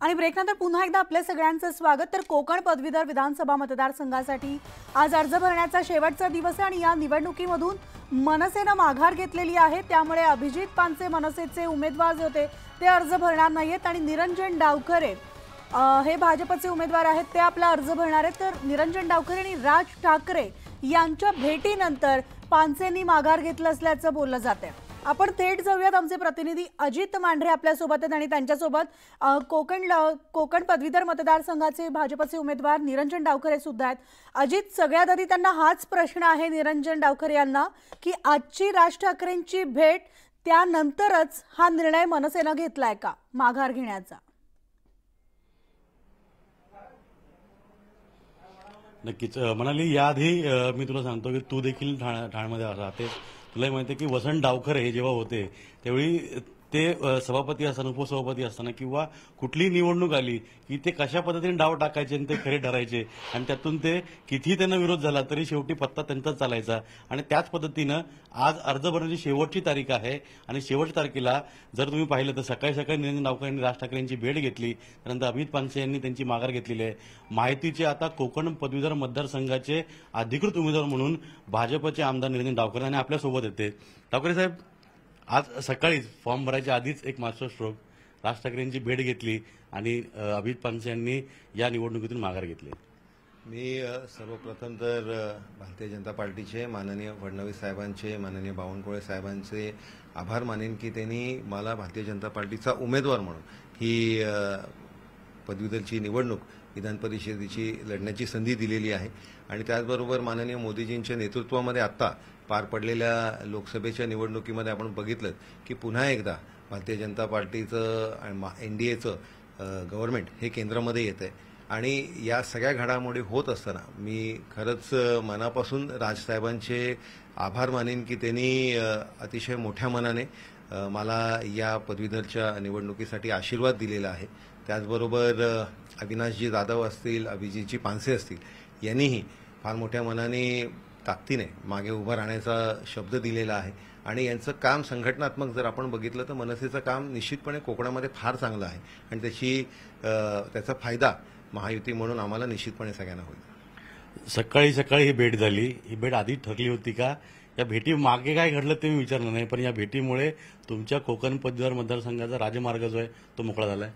आणि ब्रेकनंतर पुन्हा एकदा आपल्या सगळ्यांचं स्वागत। तर कोकण पदवीधर विधानसभा मतदारसंघासाठी आज अर्ज भरण्याचा शेवटचा दिवस आहे आणि या निवडणुकीमधून मनसेने माघार घेतलेली आहे। त्यामुळे अभिजित पानसे मनसेचे उमेदवार होते ते अर्ज भरणार नाहीत आणि निरंजन डावखरे हे भाजपचे उमेदवार आहेत ते आपला अर्ज भरणार आहेत। तर निरंजन डावखरे आणि राज ठाकरे यांच्या भेटीनंतर पानसेंनी माघार घेतलं असल्याचं बोललं जाते। आपण थेट जाऊयात, आमचे प्रतिनिधी अजित मांढरे आपल्या सोबत आहेत आणि त्यांच्यासोबत कोकण पदवीधर मतदारसंघाचे भाजपचे उमेदवार निरंजन डावखरे सुद्धा आहेत। अजित, सगळ्यात आधी त्यांना हाच प्रश्न आहे निरंजन डावखरे यांना की आजची राज ठाकरेंची भेट त्यानंतरच हा निर्णय मनसेने घेतलाय का माघार घेण्याचा? नक्कीच म्हणाली, याआधी मी तुला सांगतो की तू देखील ठाण्यामध्ये राहतेस, तुलाही माहिती आहे की वसंत डावखरे हे जेव्हा होते त्यावेळी ते सभापती असताना उपसभापती असताना किंवा कुठलीही निवडणूक आली की ते कशा पद्धतीने डाव टाकायचे आणि ते खरे ठरायचे आणि त्यातून ते कितीही त्यांना विरोध झाला तरी शेवटी पत्ता त्यांचाच चालायचा। आणि त्याच पद्धतीनं आज अर्ज भरण्याची शेवटची तारीख आहे आणि शेवटच्या तारखेला जर तुम्ही पाहिलं तर सकाळी सकाळी निरंजन डावखरे यांनी राज ठाकरे यांची भेट घेतली, त्यानंतर अभिजित पानसे यांनी त्यांची माघार घेतलेली आहे। माहितीचे आता कोकण पदवीधर मतदारसंघाचे अधिकृत उमेदवार म्हणून भाजपचे आमदार निरंजन डावखरे आणि आपल्यासोबत येते। डावखरे साहेब, आज सकाळीच फॉर्म भरायच्या आधीच एक मास्टर स्ट्रोक राज ठाकरे यांची भेट घेतली आणि अभिजित पानसे यांनी या निवडणुकीतून माघार घेतली। मी सर्वप्रथम तर भारतीय जनता पार्टीचे माननीय फडणवीस साहेबांचे, माननीय बावनकुळे साहेबांचे आभार मानेन की त्यांनी मला भारतीय जनता पार्टीचा उमेदवार म्हणून ही पदवीधरची निवडणूक विधान परिषदेची लढण्याची संधी दिलेली आहे। आणि त्याचबरोबर माननीय मोदीजींच्या नेतृत्वामध्ये आत्ता पार पडलेल्या लोकसभेच्या निवडणुकीमध्ये आपण बघितलं की पुन्हा एकदा भारतीय जनता पार्टीचं आणि एनडीएचं गव्हर्नमेंट हे केंद्रामध्ये येत आहे। आणि या सगळ्या घडामोडी होत असताना मी खरंच मनापासून राजसाहेबांचे आभार मानेन की त्यांनी अतिशय मोठ्या मनाने मला या पदवीधरच्या निवडणुकीसाठी आशीर्वाद दिलेला आहे। त्याचबरोबर अविनाशजी जाधव असतील, अभिजितजी पानसे असतील यांनीही फार मोठ्या मनाने ताकदीने मागे उभं राहण्याचा शब्द दिलेला आहे। आणि यांचं काम संघटनात्मक जर आपण बघितलं तर मनसेचं काम निश्चितपणे कोकणामध्ये फार चांगलं आहे आणि त्याचा फायदा महायुती म्हणून आम्हाला निश्चितपणे सगळ्यांना होईल। सकाळी सकाळी ही भेट झाली, ही भेट आधी ठरली होती का? या भेटी मागे काय घडलं ते मी विचारलं नाही, पण या भेटीमुळे तुमच्या कोकण पदवीधर मतदारसंघाचा राजमार्ग जो आहे तो मोकळा झालाय।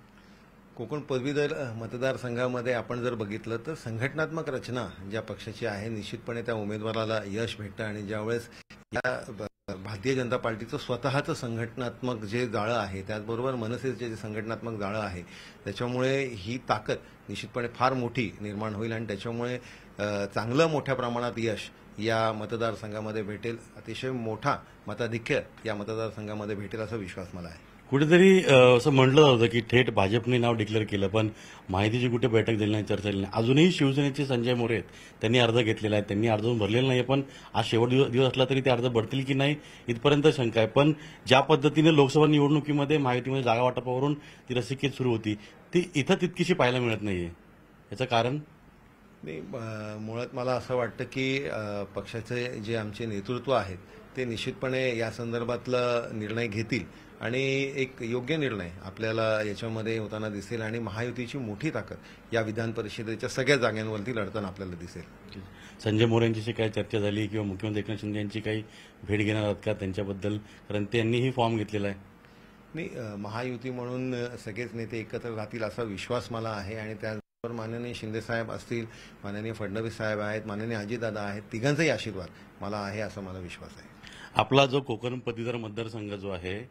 कोकण पदवीधर मतदारसंघामध्ये आपण जर बघितलं तर संघटनात्मक रचना ज्या पक्षाची आहे निश्चितपणे त्या उमेदवाराला यश भेटतं। आणि ज्यावेळेस या भारतीय जनता पार्टीचं स्वतःचं संघटनात्मक जे जाळं आहे, त्याचबरोबर मनसेचे जे संघटनात्मक जाळं आहे, त्याच्यामुळे ही ताकद निश्चितपणे फार मोठी निर्माण होईल आणि त्याच्यामुळे चांगलं मोठ्या प्रमाणात यश या मतदारसंघामध्ये भेटेल। अतिशय मोठा मताधिक्य या मतदारसंघामध्ये भेटेल असा विश्वास मला आहे। कुठेतरी असं म्हटलं होतं की थेट भाजपने नाव डिक्लेअर केलं, पण माहितीची कुठे बैठक झाली नाही, चर्चा झाली नाही। अजूनही शिवसेनेचे संजय मोरे आहेत, त्यांनी अर्ज घेतलेला आहे, त्यांनी अर्ज भरलेला नाही, पण आज शेवट दिवस असला तरी ते अर्ज भरतील की नाही इथपर्यंत शंका आहे। पण ज्या पद्धतीने लोकसभा निवडणुकीमध्ये महायुतीमध्ये जागा वाटपावरून ती रस्सीखेच सुरू होती ती इथं तितकीशी पाहायला मिळत नाहीये, याचं कारण? नाही, मुळात मला असं वाटतं की पक्षाचे जे आमचे नेतृत्व आहेत ते निश्चितपणे या संदर्भातला निर्णय घेतील आणि एक योग्य निर्णय आपल्याला याच्यामध्ये होताना दिसेल आणि महायुतीची मोठी ताकद या विधान परिषदेच्या सगळ्या जागांवरती लढताना आपल्याला दिसेल। संजय मोरे यांची काही चर्चा झाली किंवा मुख्यमंत्री एकनाथ शिंदे यांची काही भेट घेणार आहात का त्यांच्याबद्दल? कारण त्यांनीही फॉर्म घेतलेला आहे। नाही, महायुती म्हणून सगळेच नेते एकत्र राहतील असा विश्वास मला आहे आणि त्याचबरोबर माननीय शिंदे साहेब असतील, माननीय फडणवीस साहेब आहेत, माननीय अजितदादा आहेत, तिघांचाही आशीर्वाद मला आहे असा मला विश्वास आहे। आपला जो कोकण पदवीधर मतदारसंघ जो आहे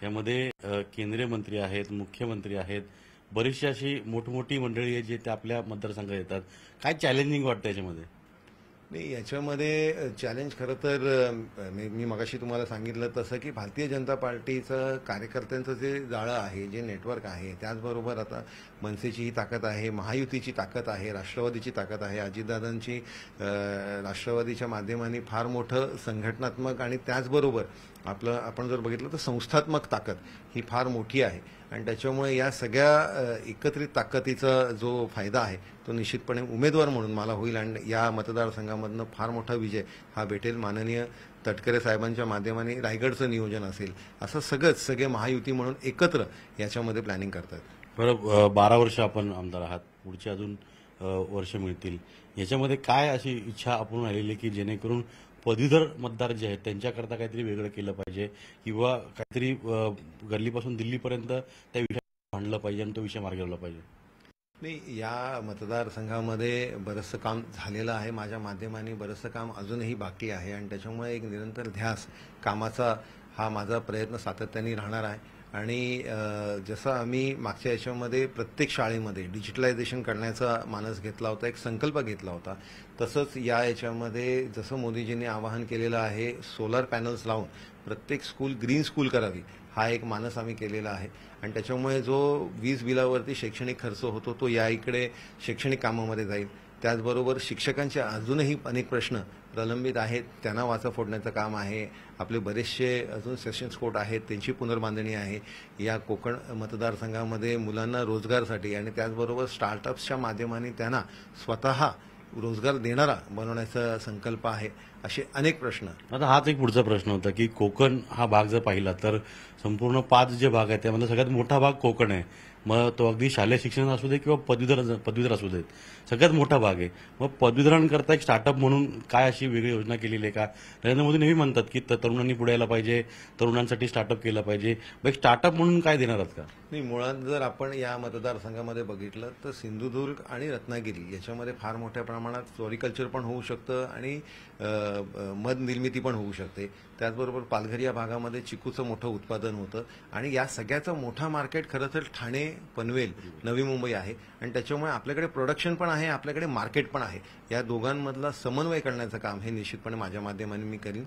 यामध्ये केंद्रीय मंत्री आहेत, मुख्यमंत्री आहेत, बरीचशी अशी मोठमोठी मंडळी आहेत जे ते आपल्या मतदारसंघात येतात, काय चॅलेंजिंग वाटतं याच्यामध्ये? नाही, याच्यामध्ये चॅलेंज खरं तर मी मगाशी तुम्हाला सांगितलं तसं की भारतीय जनता पार्टीचं कार्यकर्त्यांचं जे जाळं आहे, जे नेटवर्क आहे, त्याचबरोबर आता मनसेची ही ताकद आहे, महायुतीची ताकद आहे, राष्ट्रवादीची ताकद आहे, अजितदादांची राष्ट्रवादीच्या माध्यमांनी फार मोठं संघटनात्मक आणि त्याचबरोबर आपण जर बघितलं तर संस्थात्मक ताकद ही फार मोठी आहे आणि त्याच्यामुळे या सगळ्या एकत्रित ताकदीचा जो फायदा आहे तो निश्चितपणे उमेदवार म्हणून मला होईल आणि या मतदारसंघामधनं फार मोठा विजय हा भेटेल। माननीय तटकरे साहेबांच्या माध्यमाने रायगडचं नियोजन असेल, असं सगळे महायुती म्हणून एकत्र याच्यामध्ये प्लॅनिंग करतात। बरं 12 वर्ष आपण आमदार आहात, पुढचे अजून वर्ष मिळतील. याच्यामध्ये काय अशी इच्छा आपण राहिलेली की जेणेकरून पदवीधर मतदार जे आहेत त्यांच्याकरता काहीतरी वेगळं केलं पाहिजे किंवा काहीतरी गल्लीपासून दिल्लीपर्यंत त्या विषयावर मांडलं पाहिजे आणि तो विषय मार्गी लावला पाहिजे? नाही, या मतदारसंघामध्ये बरंचसं काम झालेलं आहे. माझ्या माध्यमाने बरंचसं काम अजूनही बाकी आहे आणि त्याच्यामुळे एक निरंतर ध्यास कामाचा हा माझा प्रयत्न सातत्याने राहणार आहे. आणि जसं आम्ही मागच्या याच्यामध्ये प्रत्येक शाळेमध्ये डिजिटलायझेशन करण्याचा मानस घेतला होता, एक संकल्प घेतला होता, तसंच या याच्यामध्ये जसं मोदीजींनी आवाहन केलेलं आहे सोलर पॅनल्स लावून प्रत्येक स्कूल ग्रीन स्कूल करावी, हा एक मानस आम्ही केलेला आहे. आणि त्याच्यामुळे जो वीज बिलावरती शैक्षणिक खर्च होतो तो या इकडे शैक्षणिक कामामध्ये जाईल. त्याचबरोबर शिक्षकांचे अजूनही अनेक प्रश्न प्रलंबित आहेत, त्यांना वाचा फोडण्याचं काम आहे. आपले बरेचसे अजून सेशन्स कोर्ट आहेत, त्यांची पुनर्बांधणी आहे. या कोकण मतदारसंघामध्ये मुलांना रोजगारसाठी आणि त्याचबरोबर स्टार्टअप्सच्या माध्यमाने त्यांना स्वतः रोजगार देणारा बनवण्याचा संकल्प आहे. असे अनेक प्रश्न. आता हाच एक पुढचा प्रश्न होता की कोकण हा भाग जर पाहिला तर संपूर्ण 5 जे भाग आहेत त्यामध्ये सगळ्यात मोठा भाग कोकण आहे. मग तो अगदी शालेय शिक्षण असू दे किंवा पदवीधर असू देत, सगळ्यात मोठा भाग आहे. मग पदवीधरांकरता एक स्टार्टअप म्हणून काय अशी वेगळी योजना केलेली आहे का? नरेंद्र मोदी नेहमी म्हणतात की तरुणांनी पुढे यायला पाहिजे, तरुणांसाठी स्टार्टअप केलं पाहिजे. मग एक स्टार्टअप म्हणून काय देणार आहात का? नाही, मुळात जर आपण या मतदारसंघामध्ये बघितलं तर सिंधुदुर्ग आणि रत्नागिरी याच्यामध्ये फार मोठ्या प्रमाणात फ्लोरिकल्चर पण होऊ शकतं आणि मध निर्मिती पण होऊ शकते. त्याचबरोबर पालघर या भागामध्ये चिकूचं मोठं उत्पादन होतं आणि या सगळ्याचं मोठा मार्केट खरं तर ठाणे, पनवेल, नवी मुंबई आहे. आणि त्याच्यामुळे आपल्याकडे प्रोडक्शन पण आहे, आपल्याकडे मार्केट पण आहे. या दोघांमधला समन्वय करण्याचं काम हे निश्चितपणे माझ्या माध्यमाने मी करीन.